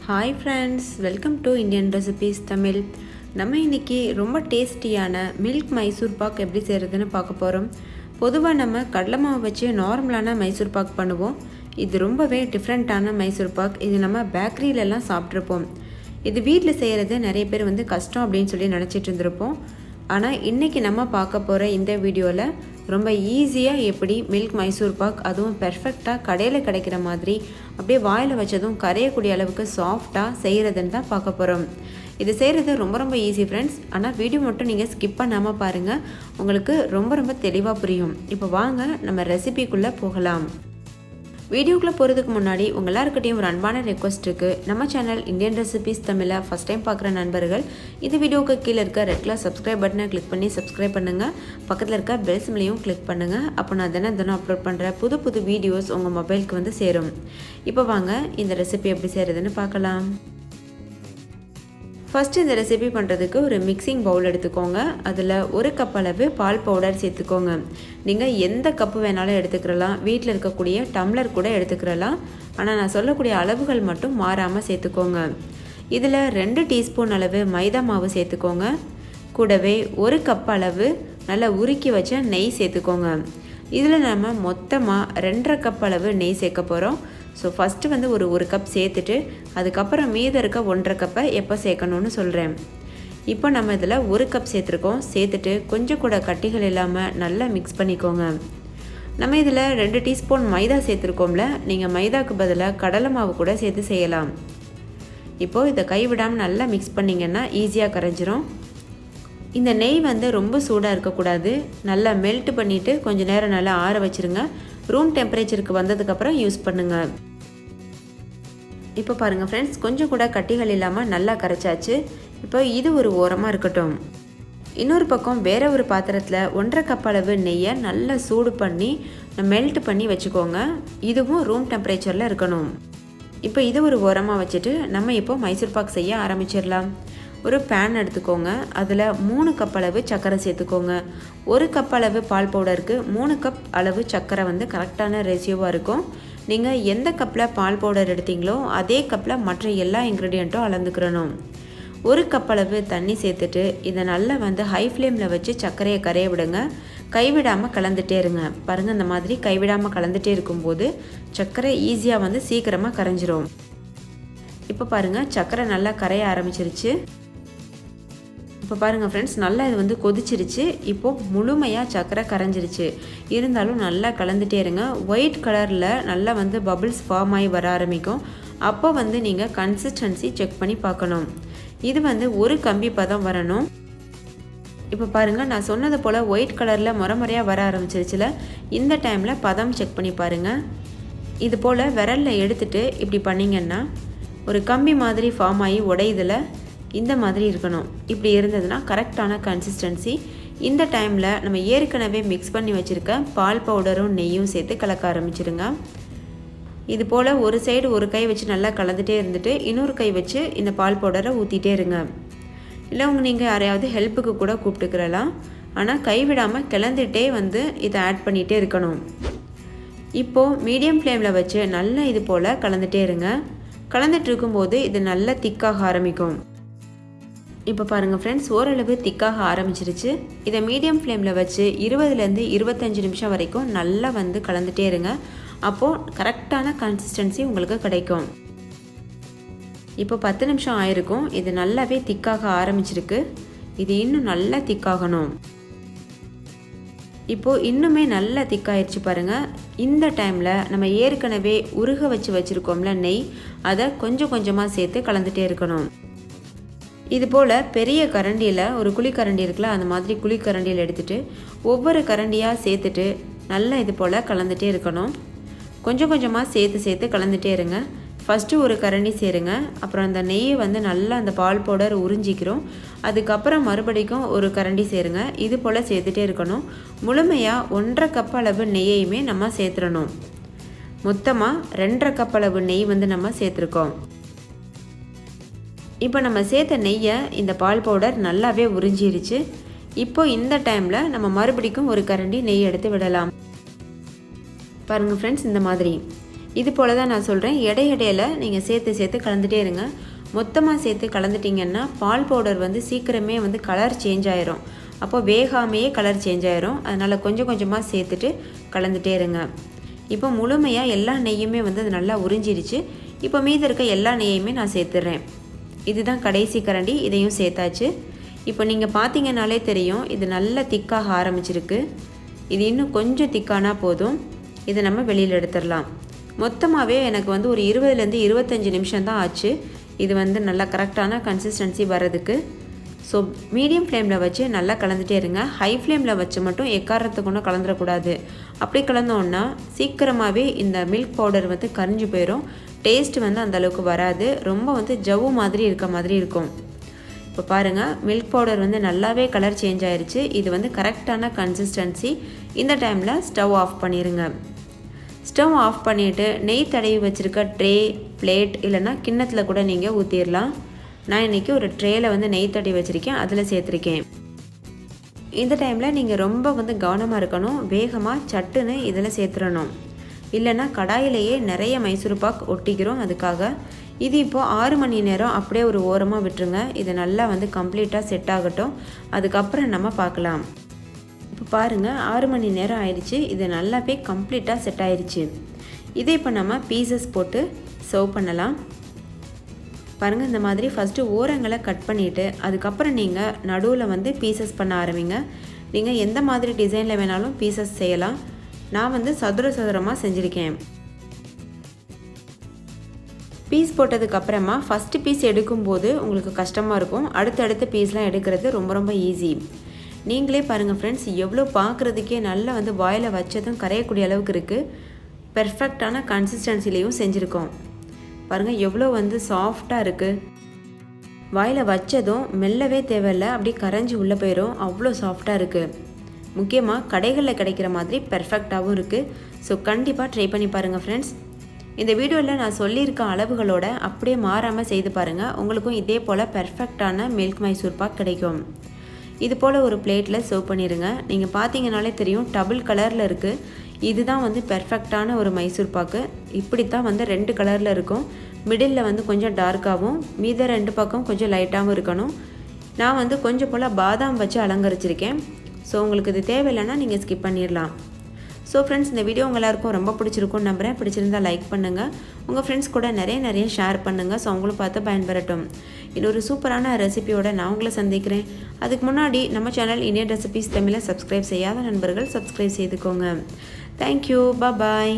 Hi friends, welcome to Indian Recipes Tamil. நம்ம இன்னைக்கு ரொம்ப டேஸ்டியான மில்க் மைசூர் பாக் எப்படி செய்கிறதுன்னு பார்க்க போகிறோம். பொதுவாக நம்ம கடலை மாவு வச்சு நார்மலான மைசூர் பாக் பண்ணுவோம். இது ரொம்பவே டிஃப்ரெண்ட்டான மைசூர் பாக். இது நம்ம பேக்கரியிலலாம் சாப்பிட்ருப்போம். இது வீட்டில் செய்கிறது நிறைய பேர் கஷ்டம் அப்படின்னு சொல்லி நினச்சிட்டு இருந்திருப்போம். ஆனால் இன்றைக்கி நம்ம பார்க்க போகிற இந்த வீடியோவில் ரொம்ப ஈஸியாக எப்படி மில்க் மைசூர் பாக் அதுவும் பெர்ஃபெக்டாக கடையில் கிடைக்கிற மாதிரி அப்படியே வாயில் வச்சதும் கரையக்கூடிய அளவுக்கு சாஃப்டாக செய்கிறதுன்னு தான் பார்க்க போகிறோம். இது செய்கிறது ரொம்ப ஈஸி ஃப்ரெண்ட்ஸ். ஆனால் வீடியோ மட்டும் நீங்கள் ஸ்கிப் பண்ணாமல் பாருங்கள், உங்களுக்கு ரொம்ப தெளிவாக புரியும். இப்போ வாங்க நம்ம ரெசிபிக்குள்ளே போகலாம். வீடியோக்குள்ளே போகிறதுக்கு முன்னாடி உங்கள் எல்லாருக்கிட்டையும் ஒரு அன்பான ரெக்வஸ்ட் இருக்குது. நம்ம சேனல் இந்தியன் ரெசிபிஸ் தமிழை ஃபஸ்ட் டைம் பார்க்குற நண்பர்கள் இந்த வீடியோவுக்கு கீழே இருக்க ரெட் கலர் சப்ஸ்கிரைப் பட்டனை கிளிக் பண்ணி சப்ஸ்கிரைப் பண்ணுங்கள். பக்கத்தில் இருக்க பெல் சிம்லையும் கிளிக் பண்ணுங்கள். அப்போ நான் தினம் அப்லோட் பண்ணுற புது வீடியோஸ் உங்கள் மொபைலுக்கு சேரும். இப்போ வாங்க இந்த ரெசிபி எப்படி செய்கிறதுன்னு பார்க்கலாம். ஃபஸ்ட்டு இந்த ரெசிபி பண்ணுறதுக்கு ஒரு மிக்சிங் பவுல் எடுத்துக்கோங்க. அதில் 1 கப் அளவு பால் பவுடர் சேர்த்துக்கோங்க. நீங்கள் எந்த கப்பு வேணாலும் எடுத்துக்கிறலாம், வீட்டில் இருக்கக்கூடிய டம்ளர் கூட எடுத்துக்கிறலாம். ஆனால் நான் சொல்லக்கூடிய அளவுகள் மட்டும் மாறாமல் சேர்த்துக்கோங்க. இதில் 2 டீஸ்பூன் அளவு மைதா மாவு சேர்த்துக்கோங்க. கூடவே 1 கப் அளவு நல்லா உருக்கி வச்ச நெய் சேர்த்துக்கோங்க. இதில் நம்ம மொத்தமாக 2.5 கப் அளவு நெய் சேர்க்க போகிறோம். ஸோ ஃபஸ்ட்டு ஒரு கப் சேர்த்துட்டு அதுக்கப்புறம் மீதம் இருக்க 1.5 கப்பை எப்போ சேர்க்கணுன்னு சொல்கிறேன். இப்போ நம்ம இதில் 1 கப் சேர்த்துருக்கோம். சேர்த்துட்டு கொஞ்சம் கூட கட்டிகள் இல்லாமல் நல்லா மிக்ஸ் பண்ணிக்கோங்க. நம்ம இதில் 2 டீஸ்பூன் மைதா சேர்த்துருக்கோம்ல, நீங்கள் மைதாவுக்கு பதிலாக கடலை மாவு கூட சேர்த்து செய்யலாம். இப்போது இதை கைவிடாமல் நல்லா மிக்ஸ் பண்ணிங்கன்னா ஈஸியாக கரைஞ்சிரும். இந்த நெய் ரொம்ப சூடாக இருக்கக்கூடாது. நல்லா மெல்ட் பண்ணிவிட்டு கொஞ்சம் நேரம் நல்லா ஆற வச்சுருங்க. ரூம் டெம்பரேச்சருக்கு வந்ததுக்கப்புறம் யூஸ் பண்ணுங்கள். இப்போ பாருங்கள் ஃப்ரெண்ட்ஸ், கொஞ்சம் கூட கட்டிகள் இல்லாமல் நல்லா கரைச்சாச்சு. இப்போ இது ஒரு ஓரமாக இருக்கட்டும். இன்னொரு பக்கம் வேறு ஒரு பாத்திரத்தில் 1.5 கப் அளவு நெய்யை நல்லா சூடு பண்ணி மெல்ட் பண்ணி வச்சுக்கோங்க. இதுவும் ரூம் டெம்பரேச்சரில் இருக்கணும். இப்போ இது ஒரு ஓரமாக வச்சுட்டு நம்ம இப்போ மைசூர் பாக் செய்ய ஆரம்பிச்சிடலாம். ஒரு பேன் எடுத்துக்கோங்க. அதில் 3 கப் அளவு சர்க்கரை சேர்த்துக்கோங்க. 1 கப் அளவு பால் பவுடருக்கு 3 கப் அளவு சர்க்கரை கரெக்டான ரேஷியோவாக இருக்கும். நீங்கள் எந்த கப்பில் பால் பவுடர் எடுத்தீங்களோ அதே கப்பில் மற்ற எல்லா இன்க்ரீடியண்ட்டும் அளந்துக்கிறணும். 1 கப் அளவு தண்ணி சேர்த்துட்டு இதை நல்லா ஹை ஃப்ளேமில் வச்சு சர்க்கரையை கரைய விடுங்க. கைவிடாமல் கலந்துகிட்டே இருங்க. பாருங்கள், இந்த மாதிரி கைவிடாமல் கலந்துகிட்டே இருக்கும்போது சர்க்கரை ஈஸியாக சீக்கிரமாக கரைஞ்சிரும். இப்போ பாருங்கள், சர்க்கரை நல்லா கரைய ஆரம்பிச்சிருச்சு. இப்போ பாருங்கள் ஃப்ரெண்ட்ஸ், நல்லா இது கொதிச்சிருச்சு. இப்போது முழுமையாக சர்க்கரை கரைஞ்சிருச்சு. இருந்தாலும் நல்லா கலந்துகிட்டே இருங்க. ஒயிட் கலரில் நல்லா பபிள்ஸ் ஃபார்ம் ஆகி வர ஆரம்பிக்கும். அப்போ நீங்கள் கன்சிஸ்டன்சி செக் பண்ணி பார்க்கணும். இது ஒரு கம்பி பதம் வரணும். இப்போ பாருங்கள், நான் சொன்னது போல் ஒயிட் கலரில் முறையாக வர ஆரம்பிச்சிருச்சுல, இந்த டைமில் பதம் செக் பண்ணி பாருங்கள். இது போல் விரலில் எடுத்துகிட்டு இப்படி பண்ணிங்கன்னா ஒரு கம்பி மாதிரி ஃபார்ம் ஆகி உடையுதில் இந்த மாதிரி இருக்கணும். இப்படி இருந்ததுன்னா கரெக்டான கன்சிஸ்டன்சி. இந்த டைமில் நம்ம ஏற்கனவே மிக்ஸ் பண்ணி வச்சுருக்க பால் பவுடரும் நெய்யும் சேர்த்து கலக்க ஆரம்பிச்சிடுங்க. இது போல் ஒரு சைடு ஒரு கை வச்சு நல்லா கலந்துகிட்டே இருந்துட்டு இன்னொரு கை வச்சு இந்த பால் பவுடரை ஊற்றிட்டே இருங்க. இல்லை நீங்கள் யாரையாவது ஹெல்ப்புக்கு கூட கூப்பிட்டுக்கிறலாம். ஆனால் கைவிடாமல் கிளந்துட்டே இதை ஆட் பண்ணிகிட்டே இருக்கணும். இப்போது மீடியம் ஃப்ளேமில் வச்சு நல்லா இது போல் கலந்துகிட்டே இருங்க. கலந்துட்டு இருக்கும்போது இது நல்லா திக்காக ஆரம்பிக்கும். இப்போ பாருங்கள் ஃப்ரெண்ட்ஸ், ஓரளவு திக்காக ஆரம்பிச்சிருச்சு. இதை மீடியம் ஃப்ளேமில் வச்சு 20லேருந்து 25 நிமிஷம் வரைக்கும் நல்லா கலந்துகிட்டே இருங்க. அப்போது கரெக்டான கன்சிஸ்டன்சி உங்களுக்கு கிடைக்கும். இப்போ 10 நிமிஷம் ஆயிருக்கும். இது நல்லாவே திக்காக ஆரம்பிச்சிருக்கு. இது இன்னும் நல்லா திக்காகணும். இப்போது இன்னுமே நல்லா திக்காயிடுச்சு பாருங்கள். இந்த டைமில் நம்ம ஏற்கனவே உருக வச்சுருக்கோம்ல நெய், அதை கொஞ்சமாக சேர்த்து கலந்துகிட்டே இருக்கணும். இது போல் பெரிய கரண்டியில் ஒரு குழிக்கரண்டி இருக்குல்ல, அந்த மாதிரி குழிக்கரண்டியில் எடுத்துகிட்டு ஒவ்வொரு கரண்டியாக சேர்த்துட்டு நல்லா இது போல் கலந்துகிட்டே இருக்கணும். கொஞ்சமாக சேர்த்து கலந்துகிட்டே இருங்க. ஃபஸ்ட்டு ஒரு கரண்டி சேருங்க. அப்புறம் அந்த நெய்யை நல்லா அந்த பால் பவுடர் உறிஞ்சிக்கிறோம். அதுக்கப்புறம் மறுபடிக்கும் ஒரு கரண்டி சேருங்க. இது போல் சேர்த்துட்டே இருக்கணும். முழுமையாக 1.5 கப் அளவு நெய்யையுமே நம்ம சேர்த்துடணும். மொத்தமாக 2.5 கப் அளவு நெய் நம்ம சேர்த்துருக்கோம். இப்போ நம்ம சேர்த்த நெய்யை இந்த பால் பவுடர் நல்லாவே உறிஞ்சிருச்சு. இப்போ இந்த டைமில் நம்ம மறுபடிக்கும் ஒரு கரண்டி நெய் எடுத்து விடலாம். பாருங்கள் ஃப்ரெண்ட்ஸ், இந்த மாதிரி இது போல் தான் நான் சொல்கிறேன். இடையிடையில் நீங்கள் சேர்த்து கலந்துகிட்டே இருங்க. மொத்தமாக சேர்த்து கலந்துட்டிங்கன்னா பால் பவுடர் வந்து சீக்கிரமே வந்து கலர் சேஞ்ச் ஆயிரும். அப்போது வேகாமையே கலர் சேஞ்ச் ஆயிரும். அதனால் கொஞ்சம் கொஞ்சமாக சேர்த்துட்டு கலந்துகிட்டே இருங்க. இப்போ முழுமையாக எல்லா நெய்யுமே வந்து அது நல்லா உறிஞ்சிருச்சு. இப்போ மீதி இருக்க எல்லா நெய்யுமே நான் சேர்த்துடுறேன். இதுதான் கடைசி கரண்டி, இதையும் சேர்த்தாச்சு. இப்போ நீங்கள் பார்த்தீங்கன்னாலே தெரியும் இது நல்லா திக்காக ஆரம்பிச்சிருக்கு. இது இன்னும் கொஞ்சம் திக்கானா போதும். இதை நம்ம வெளியில் எடுத்துடலாம். மொத்தமாகவே எனக்கு வந்து ஒரு 20லேருந்து 25 நிமிஷம் தான் ஆச்சு இது வந்து நல்லா கரெக்டான கன்சிஸ்டன்சி வர்றதுக்கு. ஸோ மீடியம் ஃப்ளேமில் வச்சு நல்லா கலந்துகிட்டே இருங்க. ஹை ஃப்ளேமில் வச்சு மட்டும் எக்காரத்துக்கு ஒன்றும் கலந்துடக்கூடாது. அப்படி கலந்தோன்னா சீக்கிரமாகவே இந்த மில்க் பவுடர் வந்து கரிஞ்சு போயிடும். டேஸ்ட் வந்து அந்தளவுக்கு வராது. ரொம்ப வந்து ஜவ்வு மாதிரி இருக்க மாதிரி இருக்கும். இப்போ பாருங்கள், மில்க் பவுடர் வந்து நல்லாவே கலர் சேஞ்ச் ஆயிடுச்சு. இது வந்து கரெக்டான கன்சிஸ்டன்சி. இந்த டைமில் ஸ்டவ் ஆஃப் பண்ணிடுங்க. ஸ்டவ் ஆஃப் பண்ணிவிட்டு நெய் தடவி வச்சுருக்க ட்ரே, பிளேட் இல்லைன்னா கிண்ணத்தில் கூட நீங்கள் ஊற்றிடலாம். நான் இன்றைக்கி ஒரு ட்ரேயில் வந்து நெய் தடவி வச்சுருக்கேன், அதில் சேர்த்துருக்கேன். இந்த டைமில் நீங்கள் ரொம்ப வந்து கவனமாக இருக்கணும். வேகமாக சட்டுன்னு இதில் சேர்த்துடணும். இல்லைன்னா கடாயிலேயே நிறைய மைசூர் பாக் ஒட்டிக்கிறோம். அதுக்காக இது இப்போது 6 மணி நேரம் அப்படியே ஒரு ஓரமாக விட்டுருங்க. இது நல்லா வந்து கம்ப்ளீட்டாக செட் ஆகட்டும். அதுக்கப்புறம் நம்ம பார்க்கலாம். இப்போ பாருங்கள், 6 மணி நேரம் ஆயிடுச்சு. இது நல்லாவே கம்ப்ளீட்டாக செட் ஆயிடுச்சு. இதை இப்போ நம்ம பீசஸ் போட்டு சர்வ் பண்ணலாம். பாருங்கள், இந்த மாதிரி ஃபஸ்ட்டு ஓரங்களை கட் பண்ணிவிட்டு அதுக்கப்புறம் நீங்கள் நடுவில் வந்து பீசஸ் பண்ண ஆரம்பிங்க. நீங்கள் எந்த மாதிரி டிசைனில் வேணாலும் பீசஸ் செய்யலாம். நான் வந்து சதுரமாக செஞ்சுருக்கேன். பீஸ் போட்டதுக்கப்புறமா ஃபஸ்ட்டு பீஸ் எடுக்கும்போது உங்களுக்கு கஷ்டமாக இருக்கும். அடுத்தடுத்த பீஸ்லாம் எடுக்கிறது ரொம்ப ரொம்ப ஈஸி. நீங்களே பாருங்கள் ஃப்ரெண்ட்ஸ், எவ்வளோ பார்க்குறதுக்கே நல்லா வந்து வாயில் வச்சதும் கரையக்கூடிய அளவுக்கு இருக்குது. பெர்ஃபெக்டான கன்சிஸ்டன்சிலையும் செஞ்சுருக்கோம். பாருங்கள் எவ்வளோ வந்து சாஃப்டாக இருக்குது. வாயில் வச்சதும் மெல்லவே தேவையில்லை, அப்படியே கரைஞ்சி உள்ளே போயிடும். அவ்வளோ சாஃப்டாக இருக்குது. முக்கியமாக கடைகளில் கிடைக்கிற மாதிரி பெர்ஃபெக்டாகவும் இருக்குது. ஸோ கண்டிப்பாக ட்ரை பண்ணி பாருங்கள் ஃப்ரெண்ட்ஸ். இந்த வீடியோவில் நான் சொல்லியிருக்க அளவுகளோட அப்படியே மாறாமல் செய்து பாருங்கள். உங்களுக்கும் இதே போல் பெர்ஃபெக்டான மில்க் மைசூர் பாக் கிடைக்கும். இது போல் ஒரு பிளேட்டில் சர்வ் பண்ணிடுங்க. நீங்கள் பார்த்தீங்கனாலே தெரியும், டபுள் கலரில் இருக்குது. இதுதான் வந்து பெர்ஃபெக்டான ஒரு மைசூர் பாக்கு. இப்படித்தான் வந்து 2 கலரில் இருக்கும். மிடில் வந்து கொஞ்சம் டார்க்காகவும் மீத 2 பக்கம் கொஞ்சம் லைட்டாகவும் இருக்கணும். நான் வந்து கொஞ்சம் போல் பாதாம் வச்சு அலங்கரிச்சிருக்கேன். ஸோ உங்களுக்கு இது தேவையில்லைன்னா நீங்கள் ஸ்கிப் பண்ணிடலாம். ஸோ ஃப்ரெண்ட்ஸ், இந்த வீடியோ உங்கள் எல்லாருக்கும் ரொம்ப பிடிச்சிருக்கும்னு நம்புகிறேன். பிடிச்சிருந்தால் லைக் பண்ணுங்கள். உங்கள் ஃப்ரெண்ட்ஸ் கூட நிறைய ஷேர் பண்ணுங்கள். ஸோ அவங்களும் பார்த்து பயன்பெறட்டும். இன்னொரு சூப்பரான ரெசிபியோட நான் உங்களை சந்திக்கிறேன். அதுக்கு முன்னாடி நம்ம சேனல் இந்தியன் ரெசிபிஸ் தமிழை சப்ஸ்கிரைப் செய்யாத நண்பர்கள் சப்ஸ்கிரைப் செய்துக்கோங்க. தேங்க்யூ. பாய்.